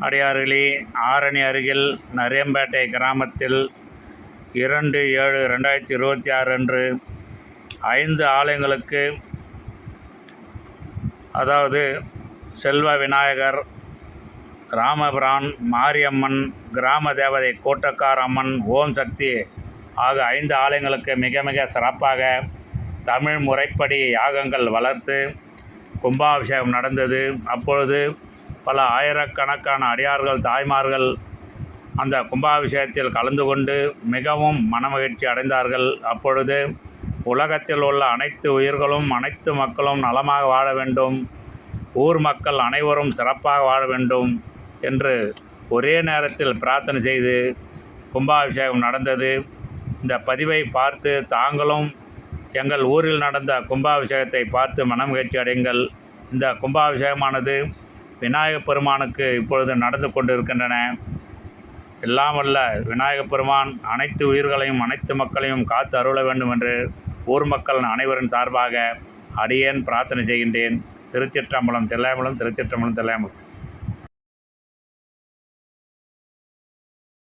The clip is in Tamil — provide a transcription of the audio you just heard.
அடியார்களே, ஆரணி அருகில் நரியம்பேட்டை கிராமத்தில் 2/7/2026 அன்று 5 ஆலயங்களுக்கு, அதாவது செல்வ விநாயகர், ராமபிரான், மாரியம்மன், கிராம தேவதை கோட்டக்கார் அம்மன், ஓம் சக்தி ஆகிய 5 ஆலயங்களுக்கு மிக மிக சிறப்பாக தமிழ் முறைப்படி யாகங்கள் வளர்த்து கும்பாபிஷேகம் நடந்தது. அப்பொழுது பல ஆயிரக்கணக்கான அடியார்கள், தாய்மார்கள் அந்த கும்பாபிஷேகத்தில் கலந்து கொண்டு மிகவும் மனமகிழ்ச்சி அடைந்தார்கள். அப்பொழுது உலகத்தில் உள்ள அனைத்து உயிர்களும், அனைத்து மக்களும் நலமாக வாழ வேண்டும், ஊர் மக்கள் அனைவரும் சிறப்பாக வாழ வேண்டும் என்று ஒரே நேரத்தில் பிரார்த்தனை செய்து கும்பாபிஷேகம் நடந்தது. இந்த பதிவை பார்த்து தாங்களும் எங்கள் ஊரில் நடந்த கும்பாபிஷேகத்தை பார்த்து மனமகிழ்ச்சி அடையுங்கள். இந்த கும்பாபிஷேகமானது விநாயகப் பெருமானுக்கு இப்பொழுது நடந்து கொண்டிருக்கின்றன. எல்லாம் வல்ல விநாயகப் பெருமான் அனைத்து உயிர்களையும், அனைத்து மக்களையும் காத்து அருள வேண்டும் என்று ஊர் மக்கள் அனைவரின் சார்பாக அடியேன் பிரார்த்தனை செய்கின்றேன். திருச்சிற்றம்பலம் தில்லையம்பலம், திருச்சிற்றம்பலம் தில்லையம்பலம்.